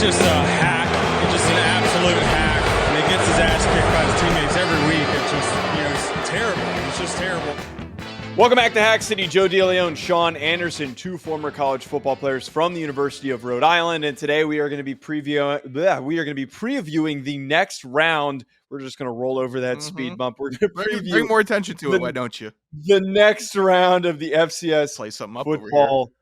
just a hack. He's just an absolute hack. And he gets his ass kicked by his teammates every week. It's just, it's terrible. It's just terrible. Welcome back to Hack City. Joe DeLeone and Sean Anderson, two former college football players from the University of Rhode Island. And today we are going to be previewing the next round. We're just going to roll over that speed bump. We're going to bring more attention to it, why don't you? The next round of the FCS Play something up Football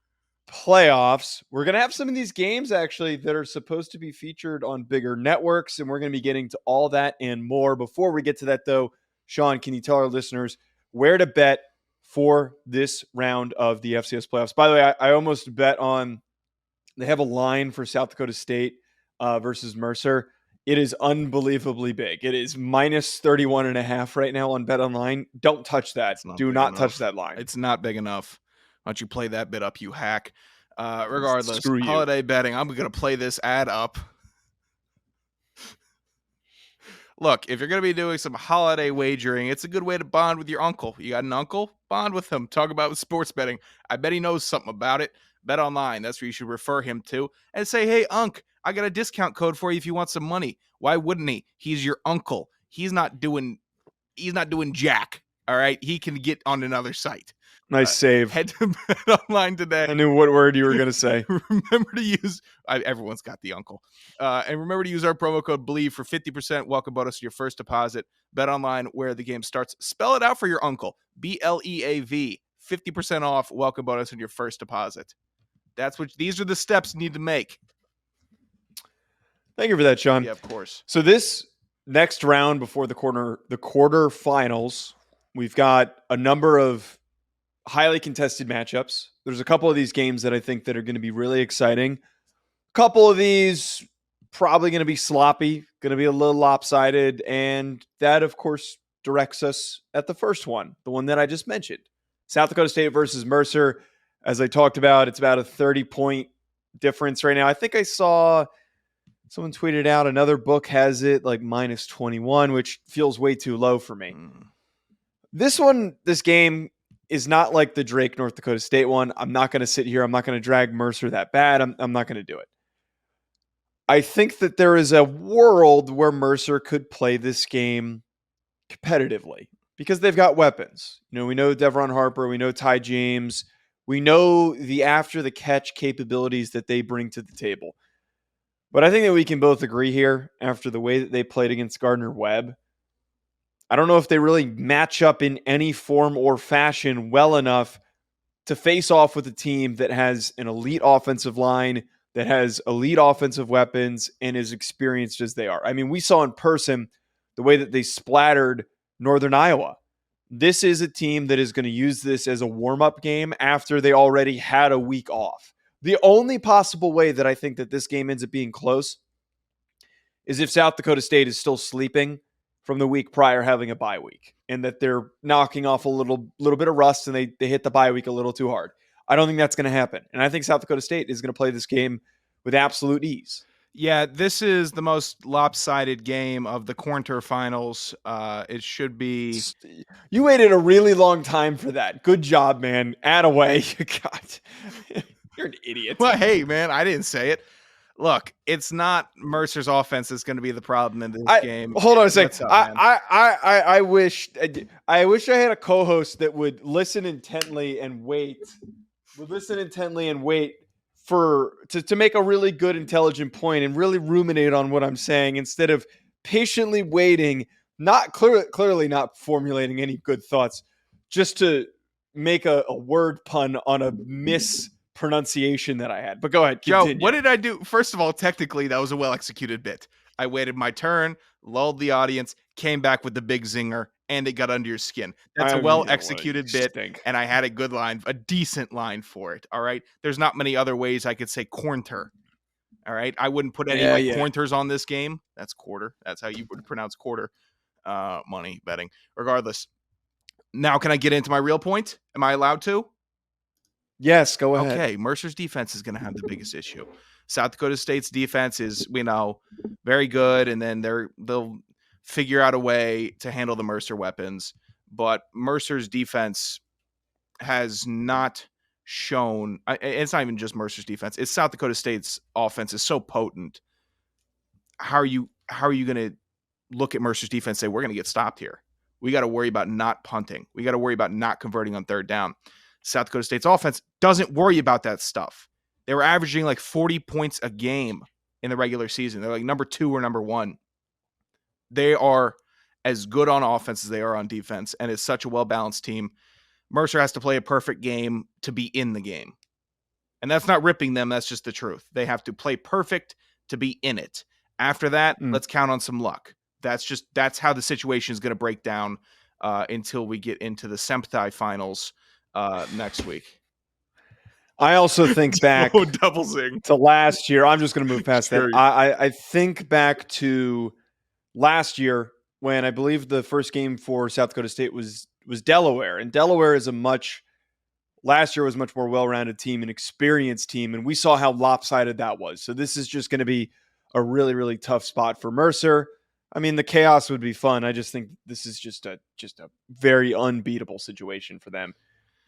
Playoffs. We're going to have some of these games actually that are supposed to be featured on bigger networks, and we're going to be getting to all that and more. Before we get to that, though, Sean, can you tell our listeners where to bet for this round of the FCS playoffs? By the way, I almost bet on, they have a line for South Dakota State versus Mercer. It is unbelievably big. It is minus 31.5 right now on BetOnline. Don't touch that. Do not touch that line. It's not big enough. Why don't you play that bit up, you hack? Regardless, Screw you. Holiday betting. I'm going to play this ad up. Look, if you're going to be doing some holiday wagering, it's a good way to bond with your uncle. You got an uncle? Bond with him. Talk about sports betting. I bet he knows something about it. Bet online. That's where you should refer him to. And say, hey, Unc, I got a discount code for you if you want some money. Why wouldn't he? He's your uncle. He's not doing jack. All right? He can get on another site. Nice save. Head to Bet Online today. I knew what word you were going to say. Remember to use, everyone's got the uncle. And remember to use our promo code BLEAV for 50% welcome bonus to your first deposit. Bet Online, where the game starts. Spell it out for your uncle. BLEAV. 50% off welcome bonus on your first deposit. These are the steps you need to make. Thank you for that, Sean. Yeah, of course. So this next round before the quarterfinals, we've got a number of highly contested matchups. There's a couple of these games that I think that are going to be really exciting. A couple of these probably going to be sloppy, going to be a little lopsided, and that, of course, directs us at the first one, the one that I just mentioned. South Dakota State versus Mercer. As I talked about, it's about a 30-point difference right now. I think I saw someone tweeted out another book has it like minus 21, which feels way too low for me. This game is not like the Drake, North Dakota State one. I'm not going to sit here. I'm not going to drag Mercer that bad. I'm not going to do it. I think that there is a world where Mercer could play this game competitively because they've got weapons. You know, we know Devron Harper. We know Ty James. We know the after-the-catch capabilities that they bring to the table. But I think that we can both agree here after the way that they played against Gardner-Webb. I don't know if they really match up in any form or fashion well enough to face off with a team that has an elite offensive line, that has elite offensive weapons, and is experienced as they are. I mean, we saw in person the way that they splattered Northern Iowa. This is a team that is going to use this as a warm-up game after they already had a week off. The only possible way that I think that this game ends up being close is if South Dakota State is still sleeping from the week prior having a bye week, and that they're knocking off a little bit of rust and they hit the bye week a little too hard. I don't think that's going to happen. And I think South Dakota State is going to play this game with absolute ease. Yeah, this is the most lopsided game of the quarterfinals. It should be. You waited a really long time for that. Good job, man. Attaway. God, you're an idiot. Well, hey, man, I didn't say it. Look, it's not Mercer's offense that's going to be the problem in this game. Hold on a second. I wish I had a co-host that would listen intently and wait. To make a really good, intelligent point and really ruminate on what I'm saying instead of patiently waiting, not clearly not formulating any good thoughts, just to make a word pun on a mispronunciation that I had. But go ahead, continue. Joe, what did I do? First of all, technically, that was a well-executed bit. I waited my turn, lulled the audience, came back with the big zinger, and it got under your skin. That's a well-executed bit, and I had a good line, a decent line for it, all right? There's not many other ways I could say quarter, all right? I wouldn't put any quarters on this game. That's quarter. That's how you would pronounce quarter money betting. Regardless, now can I get into my real point? Am I allowed to? Yes, go ahead. Okay, Mercer's defense is going to have the biggest issue. South Dakota State's defense is, very good, and then they'll figure out a way to handle the Mercer weapons. But Mercer's defense has not shown – it's not even just Mercer's defense. It's South Dakota State's offense is so potent how are you going to look at Mercer's defense and say, we're going to get stopped here? We got to worry about not punting. We got to worry about not converting on third down. South Dakota State's offense doesn't worry about that stuff. They were averaging like 40 points a game in the regular season. They're like number 2 or number 1. They are as good on offense as they are on defense, and it's such a well-balanced team. Mercer has to play a perfect game to be in the game. And that's not ripping them. That's just the truth. They have to play perfect to be in it. After that, let's count on some luck. That's how the situation is going to break down until we get into the semifinals next week. I also think back double zing to last year. I'm just going to move past that. I think back to last year when I believe the first game for South Dakota State was Delaware, and Delaware is last year was a much more well-rounded team, an experienced team, and we saw how lopsided that was. So this is just going to be a really, really tough spot for Mercer. I mean, the chaos would be fun. I just think this is just a very unbeatable situation for them.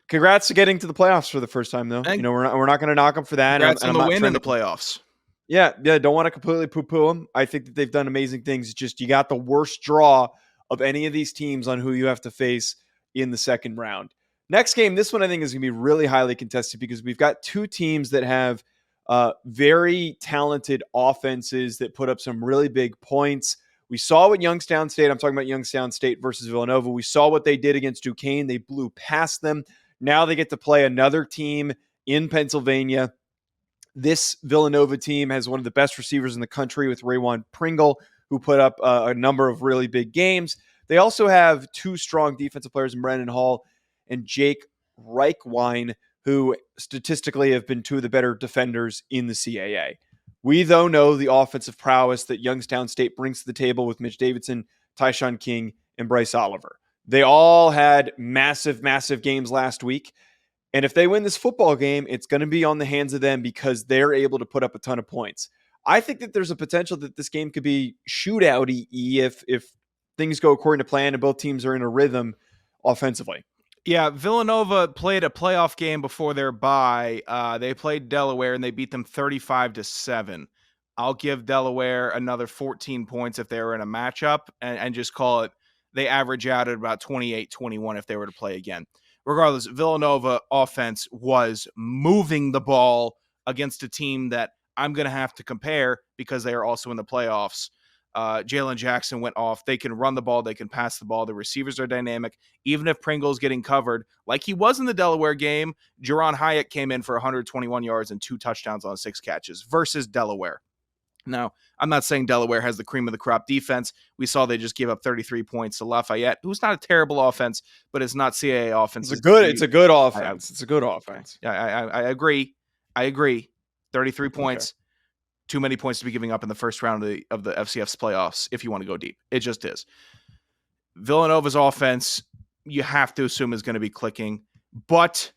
Congrats to getting to the playoffs for the first time, though. And we're not going to knock them for that. Congrats on the win in the playoffs. Yeah, don't want to completely poo-poo them. I think that they've done amazing things. It's just you got the worst draw of any of these teams on who you have to face in the second round. Next game, this one I think is going to be really highly contested because we've got two teams that have very talented offenses that put up some really big points. We saw what Youngstown State, I'm talking about Youngstown State versus Villanova. We saw what they did against Duquesne. They blew past them. Now they get to play another team in Pennsylvania. This Villanova team has one of the best receivers in the country with Raywan Pringle, who put up a number of really big games. They also have two strong defensive players in Brandon Hall and Jake Reichwein, who statistically have been two of the better defenders in the CAA. We, though, know the offensive prowess that Youngstown State brings to the table with Mitch Davidson, Tyshawn King, and Bryce Oliver. They all had massive, massive games last week. And if they win this football game, it's going to be on the hands of them because they're able to put up a ton of points. I think that there's a potential that this game could be shootout-y if things go according to plan and both teams are in a rhythm offensively. Yeah, Villanova played a playoff game before their bye. They played Delaware, and they beat them 35-7. I'll give Delaware another 14 points if they were in a matchup, and just call it they average out at about 28-21 if they were to play again. Regardless, Villanova offense was moving the ball against a team that I'm going to have to compare because they are also in the playoffs. Jalen Jackson went off. They can run the ball. They can pass the ball. The receivers are dynamic. Even if Pringle's getting covered, like he was in the Delaware game, Jaron Hyatt came in for 121 yards and 2 touchdowns on 6 catches versus Delaware. Now, I'm not saying Delaware has the cream of the crop defense. We saw they just gave up 33 points to Lafayette, who's not a terrible offense, but it's not CAA offense. It's a good offense. It's a good offense. Yeah, I agree. 33 points. Okay. Too many points to be giving up in the first round of the FCS playoffs if you want to go deep. It just is. Villanova's offense, you have to assume, is going to be clicking. But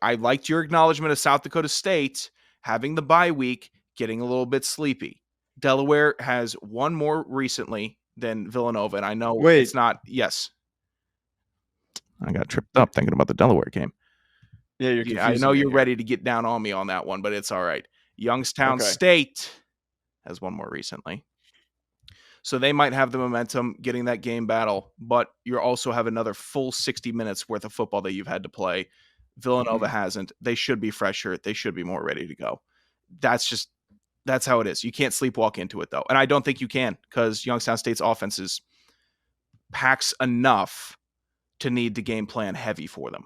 I liked your acknowledgement of South Dakota State having the bye week, getting a little bit sleepy. Delaware has one more recently than Villanova, and I know it's not. Yes. I got tripped up thinking about the Delaware game. Yeah, I know you're ready to get down on me on that one, but it's all right. Youngstown State has one more recently. So they might have the momentum getting that game battle, but you also have another full 60 minutes worth of football that you've had to play. Villanova hasn't. They should be fresher. They should be more ready to go. That's how it is. You can't sleepwalk into it, though. And I don't think you can because Youngstown State's offense packs enough to need the game plan heavy for them.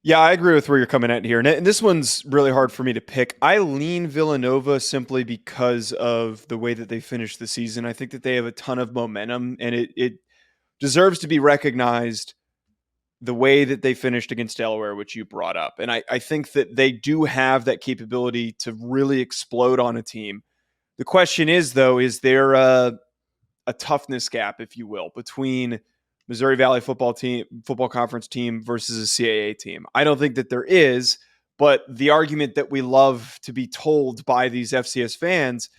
Yeah, I agree with where you're coming at here. And this one's really hard for me to pick. I lean Villanova simply because of the way that they finished the season. I think that they have a ton of momentum, and it deserves to be recognized the way that they finished against Delaware, which you brought up. And I think that they do have that capability to really explode on a team. The question is, though, is there a toughness gap, if you will, between Missouri Valley football conference team versus a CAA team? I don't think that there is, but the argument that we love to be told by these FCS fans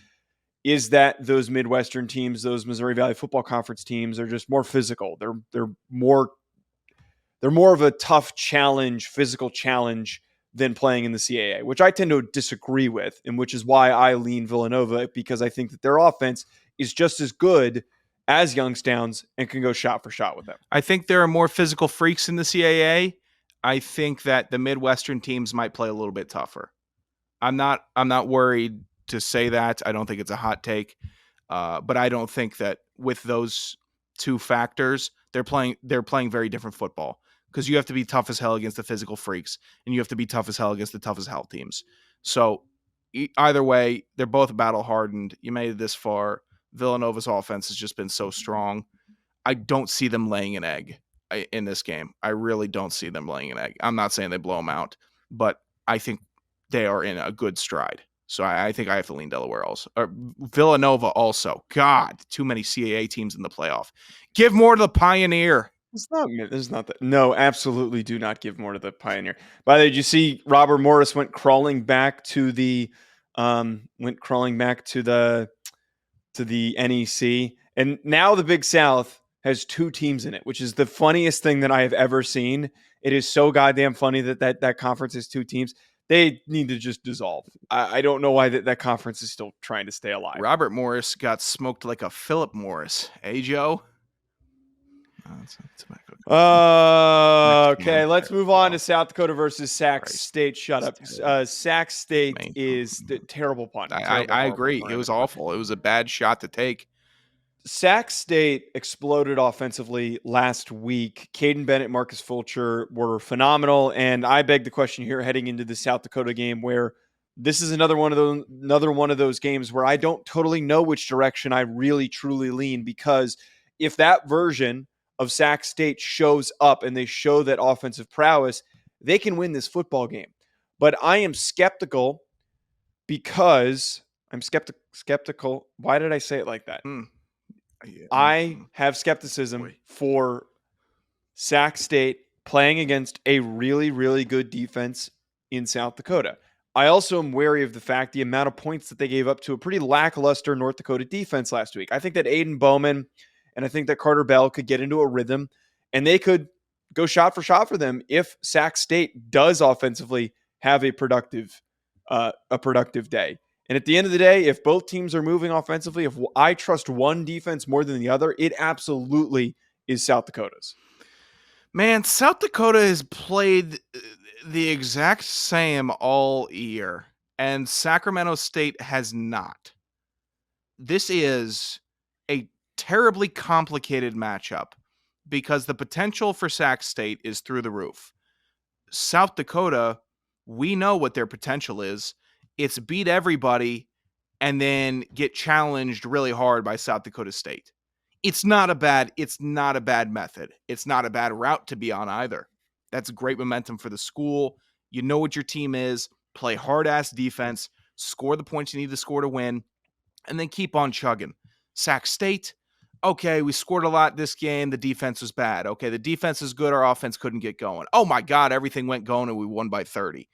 is that those Midwestern teams, those Missouri Valley football conference teams, are just more physical. They're more of a tough challenge, physical challenge than playing in the CAA, which I tend to disagree with, and which is why I lean Villanova, because I think that their offense is just as good as Youngstown's and can go shot for shot with them. I think there are more physical freaks in the CAA. I think that the Midwestern teams might play a little bit tougher. I'm not worried to say that. I don't think it's a hot take, but I don't think that with those two factors, they're playing very different football, because you have to be tough as hell against the physical freaks, and you have to be tough as hell against the tough as hell teams. So either way, they're both battle hardened. You made it this far. Villanova's offense has just been so strong. I don't see them laying an egg in this game. I really don't see them laying an egg. I'm not saying they blow them out, but I think they are in a good stride. So I think I have to lean Delaware also. Or Villanova also. God, too many CAA teams in the playoff. Give more to the Pioneer. There's not that. No, absolutely do not give more to the Pioneer. By the way, did you see Robert Morris went crawling back to the NEC, and now the Big South has two teams in it, which is the funniest thing that I have ever seen. It is so goddamn funny that conference has two teams. They need to just dissolve. I don't know why that conference is still trying to stay alive. Robert Morris got smoked like a Philip Morris. Hey, Joe? Okay, let's move on to South Dakota versus Sac State. Shut up. Sac State is the terrible punt. I agree. It was awful. It was a bad shot to take. Sac State exploded offensively last week. Caden Bennett, Marcus Fulcher were phenomenal, and I beg the question here heading into the South Dakota game, where this is another one of those games where I don't totally know which direction I really truly lean, because if that version of Sac State shows up and they show that offensive prowess, they can win this football game. But I am skeptical because I'm skeptical. Why did I say it like that? I have skepticism for Sac State playing against a really, really good defense in South Dakota. I also am wary of the amount of points that they gave up to a pretty lackluster North Dakota defense last week. I think that Aiden Bowman and I think that Carter Bell could get into a rhythm, and they could go shot for shot for them if Sac State does offensively have a productive day. And at the end of the day, if both teams are moving offensively, if I trust one defense more than the other, it absolutely is South Dakota's. Man, South Dakota has played the exact same all year, and Sacramento State has not. This is a terribly complicated matchup because the potential for Sac State is through the roof. South Dakota, we know what their potential is. It's beat everybody and then get challenged really hard by South Dakota State. It's not a bad method. It's not a bad route to be on either. That's great momentum for the school. You know what your team is, play hard-ass defense, score the points you need to score to win, and then keep on chugging. Sac State, okay, we scored a lot this game. The defense was bad. Okay, the defense is good. Our offense couldn't get going. Oh my God, everything went going and we won by 30.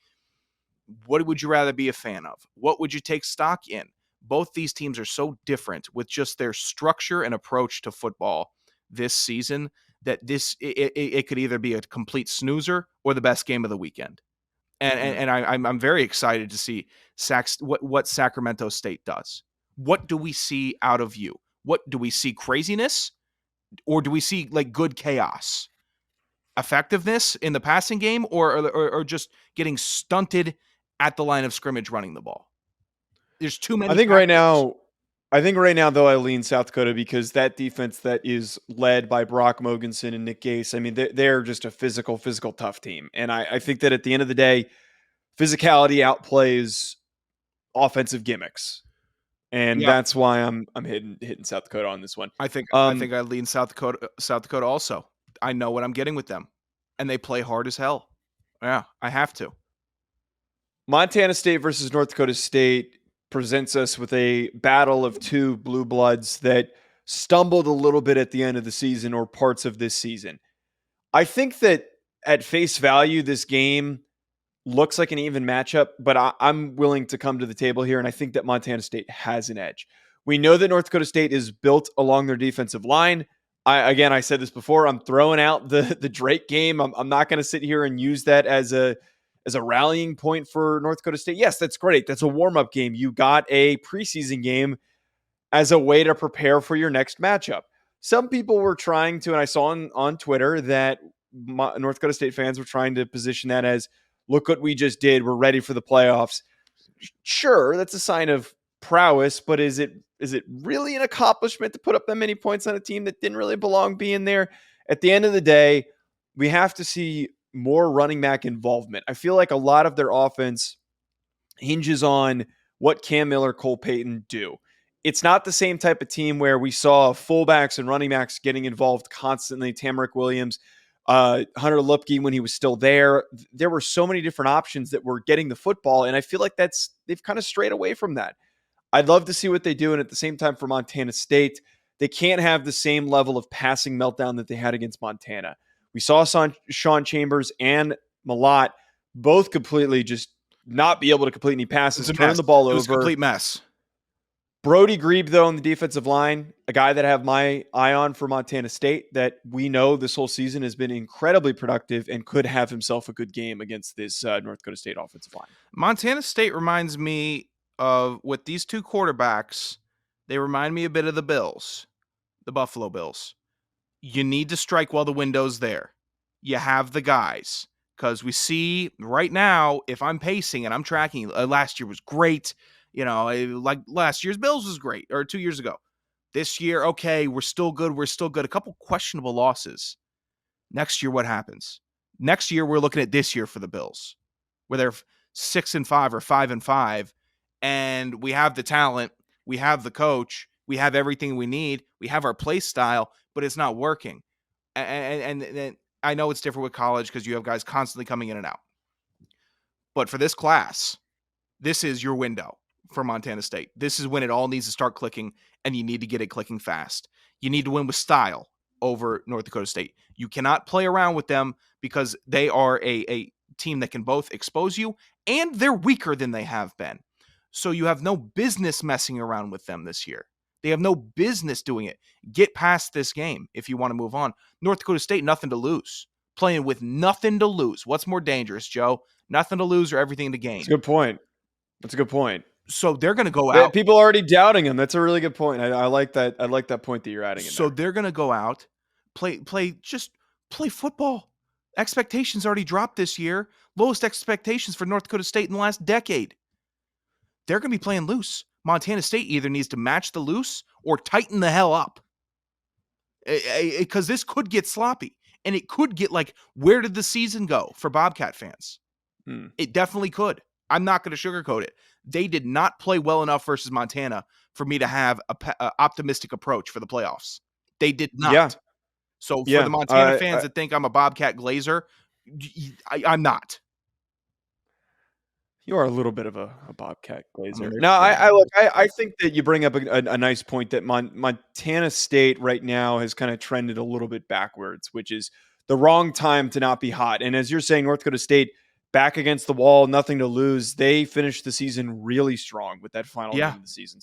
What would you rather be a fan of? What would you take stock in? Both these teams are so different with just their structure and approach to football this season that it could either be a complete snoozer or the best game of the weekend. And I'm very excited to see what Sacramento State does. What do we see out of you? What do we see? Craziness, or do we see like good chaos? Effectiveness in the passing game, or just getting stunted at the line of scrimmage running the ball? There's too many. I think right now, though, I lean South Dakota because that defense that is led by Brock Mogensen and Nick Gase, I mean, they're just a physical, tough team. And I think that at the end of the day, physicality outplays offensive gimmicks. And that's why I'm hitting South Dakota on this one. I think I lean South Dakota also. I know what I'm getting with them, and they play hard as hell. Yeah, I have to. Montana State versus North Dakota State presents us with a battle of two blue bloods that stumbled a little bit at the end of the season or parts of this season. I think that at face value, this game looks like an even matchup, but I'm willing to come to the table here, and I think that Montana State has an edge. We know that North Dakota State is built along their defensive line. I said this before, I'm throwing out the Drake game. I'm not going to sit here and use that as as a rallying point for North Dakota State. Yes, that's great. That's a warm-up game. You got a preseason game as a way to prepare for your next matchup. Some people were trying to, and I saw on Twitter that North Dakota State fans were trying to position that as, look what we just did. We're ready for the playoffs. Sure, that's a sign of prowess, but is it really an accomplishment to put up that many points on a team that didn't really belong being there? At the end of the day, we have to see more running back involvement. I feel like a lot of their offense hinges on what Cam Miller, Cole Payton do. It's not the same type of team where we saw fullbacks and running backs getting involved constantly. Tamarick Williams, Hunter Lupke when he was still there. There were so many different options that were getting the football, and I feel like they've kind of strayed away from that. I'd love to see what they do, and at the same time for Montana State, they can't have the same level of passing meltdown that they had against Montana. We saw Sean Chambers and Malott both completely just not be able to complete any passes, turn the ball over. It was a complete mess. Brody Grebe, though, on the defensive line, a guy that I have my eye on for Montana State, that we know this whole season has been incredibly productive and could have himself a good game against this North Dakota State offensive line. Montana State reminds me of, with these two quarterbacks, they remind me a bit of the Bills, the Buffalo Bills. You need to strike while the window's there. You have the guys. Because we see right now, if I'm pacing and I'm tracking, last year was great. Like last year's Bills was great, or 2 years ago. This year, okay, we're still good. A couple questionable losses. Next year, what happens? Next year, we're looking at this year for the Bills, where they're 6-5 or 5-5, and we have the talent, we have the coach, we have everything we need, we have our play style, but it's not working. And I know it's different with college because you have guys constantly coming in and out. But for this class, this is your window for Montana State. This is when it all needs to start clicking, and you need to get it clicking fast. You need to win with style over North Dakota State. You cannot play around with them because they are a team that can both expose you, and they're weaker than they have been. So you have no business messing around with them this year. They have no business doing it. Get past this game if you want to move on. North Dakota State, nothing to lose. Playing with nothing to lose. What's more dangerous, Joe? Nothing to lose or everything to gain? That's a good point. So they're going to go out. People are already doubting him. That's a really good point. I like that. I like that point that you're adding in So there. they're going to go out, play football. Expectations already dropped this year. Lowest expectations for North Dakota State in the last decade. They're going to be playing loose. Montana State either needs to match the loose or tighten the hell up. Because this could get sloppy. And it could get like, where did the season go for Bobcat fans? It definitely could. I'm not going to sugarcoat it. They did not play well enough versus Montana for me to have an optimistic approach for the playoffs. They did not. Yeah. So for the Montana fans that think I'm a Bobcat Glazer, I'm not. You are a little bit of a Bobcat Glazer. No, I think that you bring up a nice point that Montana State right now has kind of trended a little bit backwards, which is the wrong time to not be hot. And as you're saying, North Dakota State back against the wall, nothing to lose. They finished the season really strong with that final game of the season.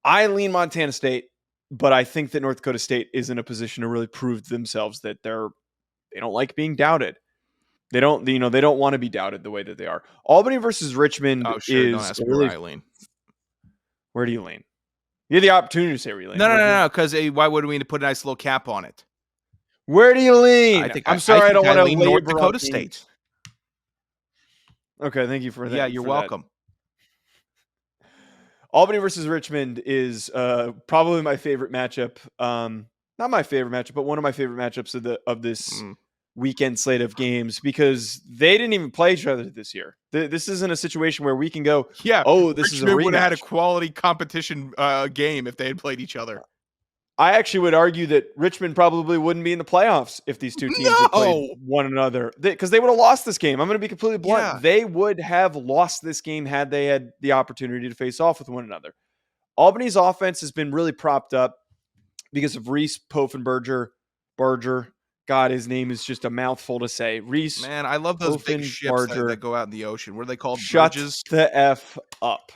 I lean Montana State, but I think that North Dakota State is in a position to really prove to themselves that they don't like being doubted. They don't want to be doubted the way that they are. Albany versus Richmond is don't ask me where I lean. Where do you lean? You have the opportunity to say where you lean. No. Because why would we need to put a nice little cap on it? Where do you lean? I'm sorry, I don't want to lean North Dakota State. Okay, thank you for that. Yeah, you're welcome. Albany versus Richmond is probably my favorite matchup. Not my favorite matchup, but one of my favorite matchups of this weekend slate of games, because they didn't even play each other this year. This isn't a situation where we can go, this Richmond is a rematch. Would have had a quality competition game if they had played each other. I actually would argue that Richmond probably wouldn't be in the playoffs if these two teams had played one another, because they would have lost this game. I'm going to be completely blunt. Yeah. They would have lost this game had they had the opportunity to face off with one another. Albany's offense has been really propped up because of Reese Poffenberger. God, his name is just a mouthful to say. Reese. Man, I love those big ships that go out in the ocean. What are they called? Shut Bridges? the F up.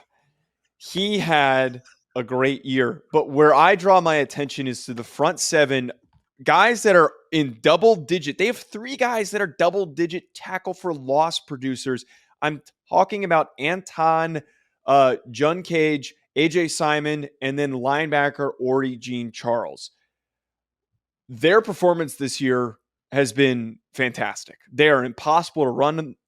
He had a great year, but where I draw my attention is to the front seven guys that are in double digit. They have 3 guys that are double digit tackle for loss producers. I'm talking about Anton, Jun Cage, AJ Simon, and then linebacker Ori Jean Charles. Their performance this year has been fantastic. They are impossible to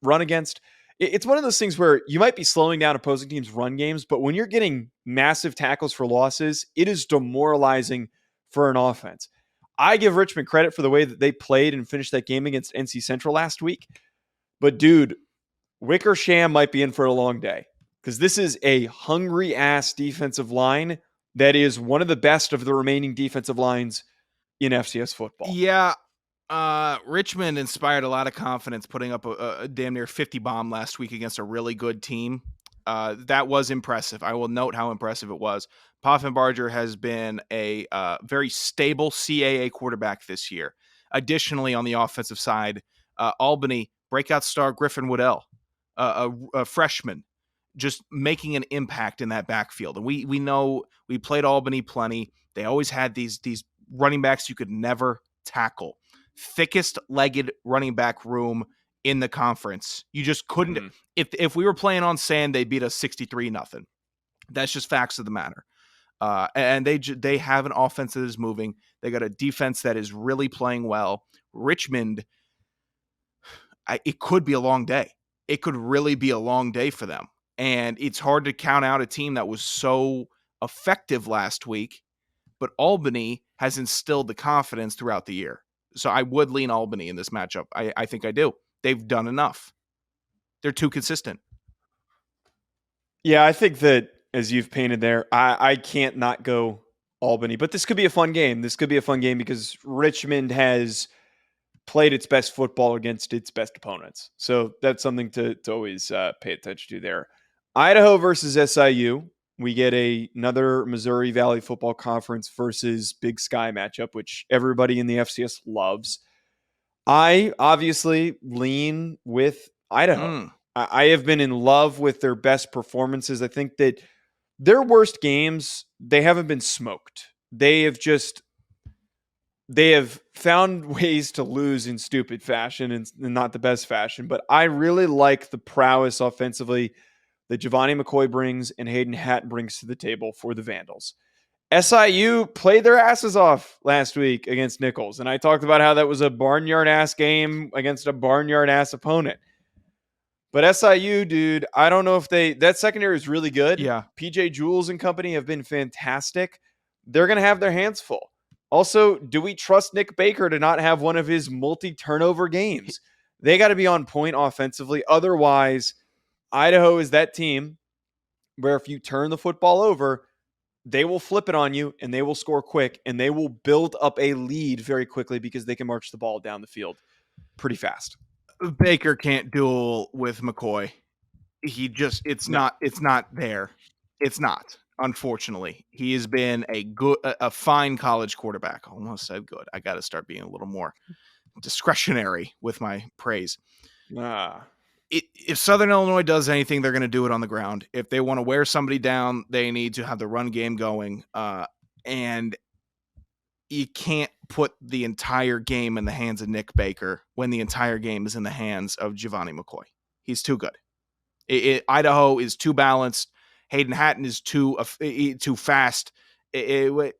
run against. It's one of those things where you might be slowing down opposing teams' run games, but when you're getting massive tackles for losses, it is demoralizing for an offense. I give Richmond credit for the way that they played and finished that game against NC Central last week. But dude, Wickersham might be in for a long day because this is a hungry ass defensive line that is one of the best of the remaining defensive lines in FCS football. Yeah. Richmond inspired a lot of confidence putting up a damn near 50 bomb last week against a really good team. That was impressive. I will note how impressive it was. Poffenbarger has been a very stable CAA quarterback this year. Additionally, on the offensive side, Albany breakout star Griffin Woodell, a freshman, just making an impact in that backfield. And we know we played Albany plenty. They always had these running backs you could never tackle. Thickest legged running back room in the conference. You just couldn't. If we were playing on sand, they beat us 63-0. That's just facts of the matter. And they have an offense that is moving. They got a defense that is really playing well. Richmond, it could be a long day. It could really be a long day for them. And it's hard to count out a team that was so effective last week, but Albany has instilled the confidence throughout the year. So I would lean Albany in this matchup. I think I do. They've done enough. They're too consistent. Yeah, I think that as you've painted there, I can't not go Albany. But this could be a fun game. This could be a fun game because Richmond has played its best football against its best opponents. So that's something to always pay attention to there. Idaho versus SIU. We get another Missouri Valley Football Conference versus Big Sky matchup, which everybody in the FCS loves. I obviously lean with Idaho. I have been in love with their best performances. I think that their worst games, they haven't been smoked. They have found ways to lose in stupid fashion and not the best fashion. But I really like the prowess offensively that Giovanni McCoy brings and Hayden Hatt brings to the table for the Vandals. SIU played their asses off last week against Nichols, and I talked about how that was a barnyard-ass game against a barnyard-ass opponent. But SIU, dude, I don't know if that secondary is really good. Yeah. PJ Jules and company have been fantastic. They're going to have their hands full. Also, do we trust Nick Baker to not have one of his multi-turnover games? They got to be on point offensively. Otherwise, Idaho is that team where if you turn the football over, they will flip it on you and they will score quick and they will build up a lead very quickly because they can march the ball down the field pretty fast. Baker can't duel with McCoy. It's not there. It's not, unfortunately. He has been a fine college quarterback. I almost said good. I got to start being a little more discretionary with my praise. If Southern Illinois does anything, they're going to do it on the ground. If they want to wear somebody down, they need to have the run game going. And you can't put the entire game in the hands of Nick Baker when the entire game is in the hands of Giovanni McCoy. He's too good. Idaho is too balanced. Hayden Hatton is too fast. I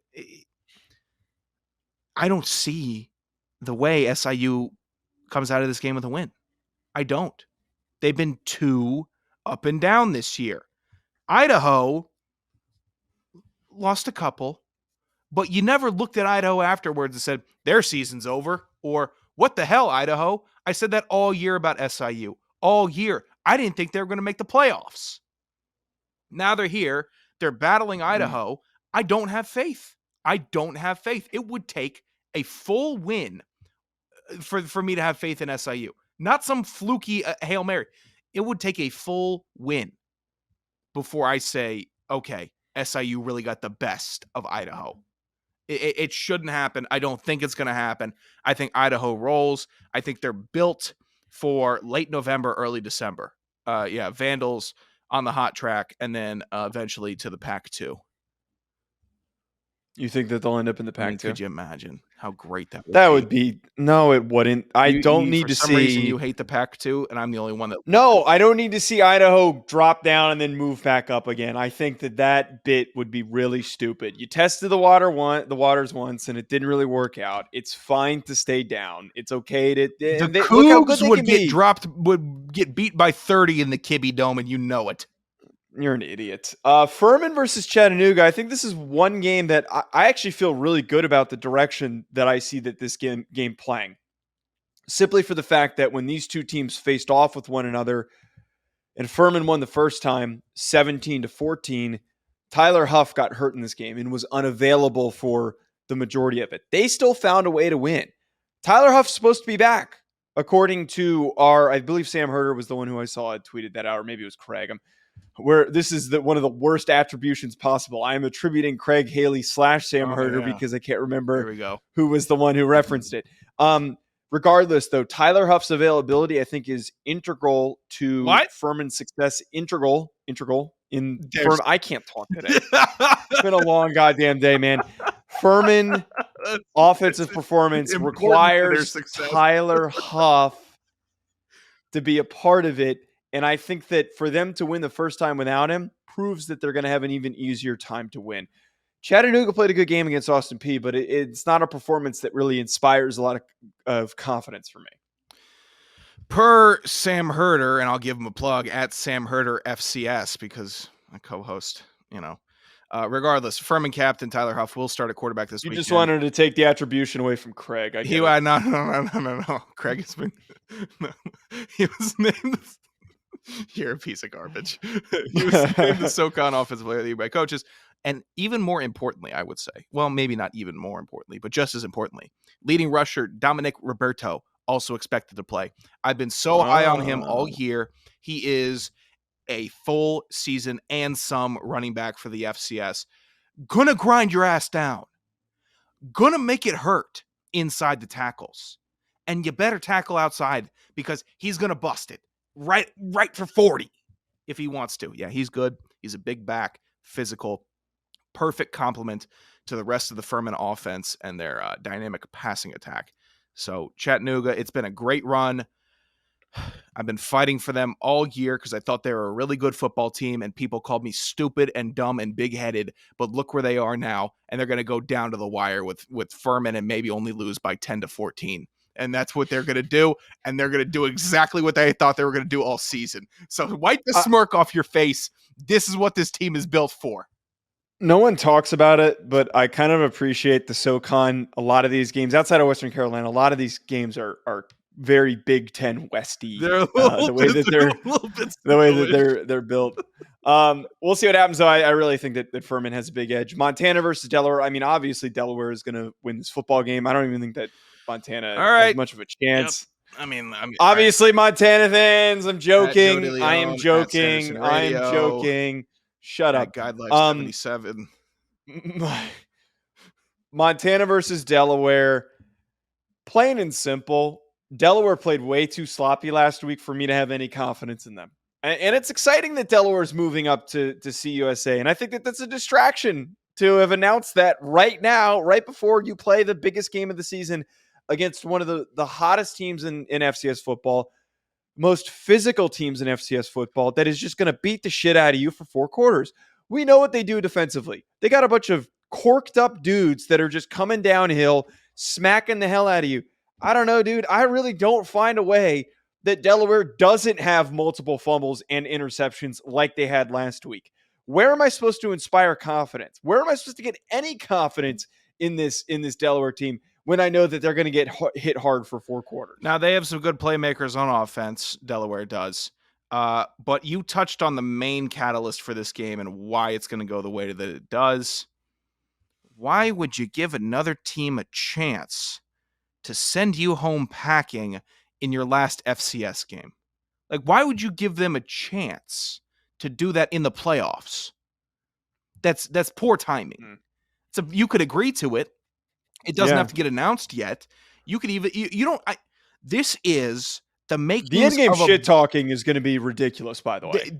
don't see the way SIU comes out of this game with a win. I don't. They've been too up and down this year. Idaho lost a couple, but you never looked at Idaho afterwards and said, their season's over, or what the hell, Idaho? I said that all year about SIU. All year. I didn't think they were going to make the playoffs. Now they're here. They're battling Idaho. I don't have faith. It would take a full win for me to have faith in SIU. Not some fluky Hail Mary. It would take a full win before I say, okay, SIU really got the best of Idaho. It shouldn't happen. I don't think it's going to happen. I think Idaho rolls. I think they're built for late November, early December. Vandals on the hot track, and then eventually to the Pac-2. You think that they'll end up in the Pac-2? Could you imagine how great that would be? That would be no, it wouldn't. I don't need to see. For some reason, you hate the Pac-2, and I'm the only one that. No, I don't need to see Idaho drop down and then move back up again. I think that bit would be really stupid. You tested the waters once, and it didn't really work out. It's fine to stay down. It's okay to. The Cougs would get beat by 30 in the Kibbe Dome, and you know it. You're an idiot. Furman versus Chattanooga. I think this is one game that I actually feel really good about the direction that I see that this game playing. Simply for the fact that when these two teams faced off with one another, and Furman won the first time, 17-14, Tyler Huff got hurt in this game and was unavailable for the majority of it. They still found a way to win. Tyler Huff's supposed to be back, according to I believe Sam Herder was the one who I saw had tweeted that out, or maybe it was Craig. Where this is one of the worst attributions possible. I am attributing Craig Haley / Sam Herder because I can't remember who was the one who referenced it. Regardless, though, Tyler Huff's availability, I think, is integral to Furman's success. Integral in Furman. I can't talk today. It's been a long goddamn day, man. Furman offensive performance requires Tyler Huff to be a part of it. And I think that for them to win the first time without him proves that they're going to have an even easier time to win. Chattanooga played a good game against Austin Peay, but it's not a performance that really inspires a lot of confidence for me. Per Sam Herder, and I'll give him a plug, at Sam Herder FCS, because I co-host, regardless, Furman captain Tyler Huff will start at quarterback this week. You just wanted to take the attribution away from Craig. No. Craig has been... No. He was named... You're a piece of garbage. He was named the SoCon Offensive Player of the Year by coaches. And even more importantly, I would say, well, maybe not even more importantly, but just as importantly, leading rusher Dominic Roberto also expected to play. I've been so high on him all year. He is a full season and some running back for the FCS. Gonna grind your ass down. Gonna make it hurt inside the tackles. And you better tackle outside because he's gonna bust it. Right for 40 if he wants to. Yeah, he's good. He's a big back, physical, perfect complement to the rest of the Furman offense and their dynamic passing attack. So Chattanooga, it's been a great run. I've been fighting for them all year because I thought they were a really good football team, and people called me stupid and dumb and big-headed, but look where they are now, and they're going to go down to the wire with Furman and maybe only lose by 10-14. And that's what they're going to do. And they're going to do exactly what they thought they were going to do all season. So wipe the smirk off your face. This is what this team is built for. No one talks about it, but I kind of appreciate the SoCon. A lot of these games outside of Western Carolina, a lot of these games are very Big Ten Westy. The way that they're built. We'll see what happens, though. I really think that Furman has a big edge. Montana versus Delaware. I mean, obviously Delaware is going to win this football game. I don't even think that Montana has much of a chance. Yep. I mean, obviously Montana fans. I'm joking. I am joking. Shut up. Guide Life 77. Montana versus Delaware. Plain and simple. Delaware played way too sloppy last week for me to have any confidence in them. And it's exciting that Delaware is moving up to CUSA. And I think that that's a distraction to have announced that right now, right before you play the biggest game of the season against one of the hottest teams in FCS football, most physical teams in FCS football, that is just going to beat the shit out of you for 4 quarters. We know what they do defensively. They got a bunch of corked up dudes that are just coming downhill, smacking the hell out of you. I don't know, dude. I really don't find a way that Delaware doesn't have multiple fumbles and interceptions like they had last week. Where am I supposed to inspire confidence? Where am I supposed to get any confidence in this Delaware team when I know that they're going to get hit hard for 4 quarters? Now, they have some good playmakers on offense. Delaware does. But you touched on the main catalyst for this game and why it's going to go the way that it does. Why would you give another team a chance to send you home packing in your last FCS game? Like, why would you give them a chance to do that in the playoffs? That's poor timing. So you could agree to it. It doesn't have to get announced yet. You could even this is the makings. The in-game shit talking is going to be ridiculous. By the way,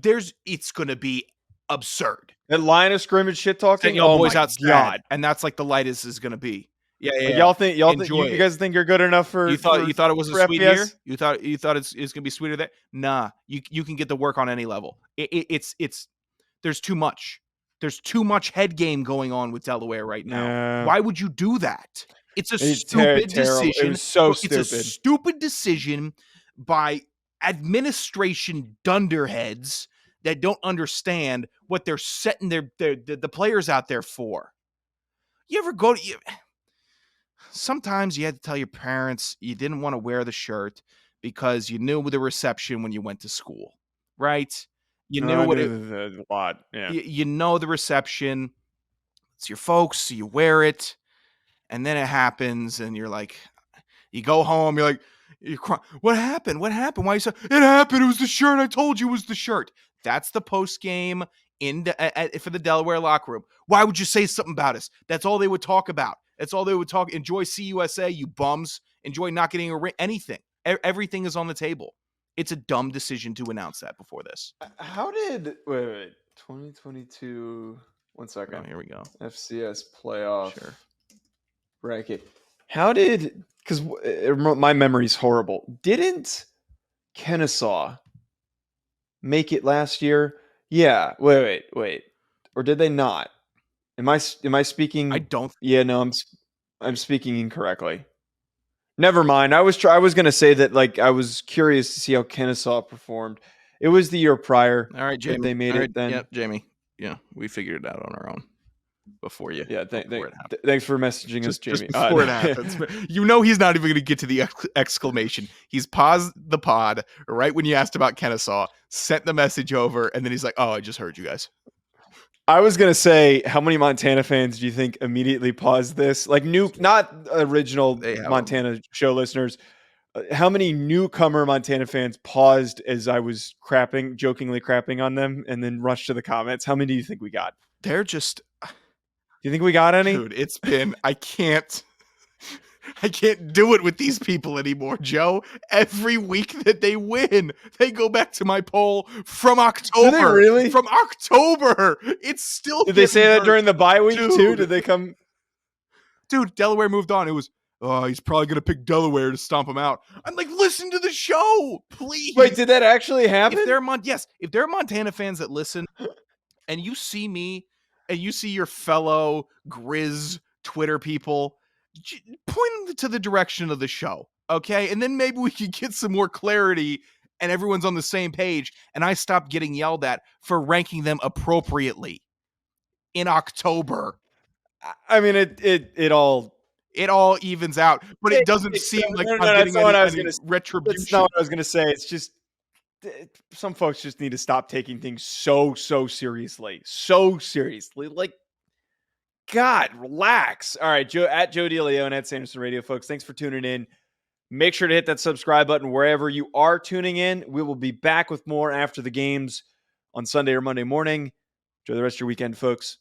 it's going to be absurd. That line of scrimmage shit talking. Your boys my outside, God. and that's like the lightest is going to be. Yeah, Like, y'all think Enjoy you guys think you're good enough for you thought it was a for sweet FBS? here? You thought it's going to be sweeter there? Nah, you can get the work on any level. It's there's too much. There's too much head game going on with Delaware right now. Yeah. Why would you do that? It's a It's stupid terrible. decision. It was so It's a stupid. stupid decision by administration dunderheads that don't understand what they're setting the players out there for. You ever go to sometimes you had to tell your parents you didn't want to wear the shirt because you knew the reception when you went to school, right? You knew what it a lot. Yeah. you know the reception. It's your folks, so you wear it, and then it happens, and you're like, you go home, you're like, you cry. What happened? What happened? Why you say it happened? It was the shirt. I told you it was the shirt. That's the post game for the Delaware locker room. Why would you say something about us? That's all they would talk about. That's all they would talk. Enjoy CUSA, you bums. Enjoy not getting anything. Everything is on the table. It's a dumb decision to announce that before this. How did wait 2022? 1 second. Oh, here we go. FCS playoff Sure. bracket. How did? Because my memory's horrible. Didn't Kennesaw make it last year? Yeah. Wait. Or did they not? Am I speaking? I don't. Yeah. No. I'm speaking incorrectly. Never mind. I was going to say that, like, I was curious to see how Kennesaw performed. It was the year prior. All right, Jamie. They made it then. Yep, Jamie. Yeah, we figured it out on our own before you. Yeah. Before it happened. Thanks for messaging us, Jamie. Just before it happens. You know he's not even going to get to the exclamation. He's paused the pod right when you asked about Kennesaw, sent the message over, and then he's like, "Oh, I just heard you guys." I was going to say, how many Montana fans do you think immediately paused this? Like, not original Montana show listeners. How many newcomer Montana fans paused as I was jokingly crapping on them, and then rushed to the comments? How many do you think we got? They're just... Do you think we got any? Dude, it's been... I can't do it with these people anymore, Joe. Every week that they win, they go back to my poll from October. Did they really? From October. It's still... Did they say that during the bye week, too? Did they come... Dude, Delaware moved on. It was, oh, he's probably going to pick Delaware to stomp him out. I'm like, listen to the show, please. Wait, did that actually happen? If there are Montana fans that listen and you see me and you see your fellow Grizz Twitter people, point them to the direction of the show, okay? And then maybe we can get some more clarity and everyone's on the same page and I stop getting yelled at for ranking them appropriately in October. I mean, it all evens out, but it doesn't seem like I'm getting any retribution. That's not what I was going to say. It's just some folks just need to stop taking things so seriously. So seriously. Like, God, relax. All right, at Joe DeLeone at Sanderson Radio, folks. Thanks for tuning in. Make sure to hit that subscribe button wherever you are tuning in. We will be back with more after the games on Sunday or Monday morning. Enjoy the rest of your weekend, folks.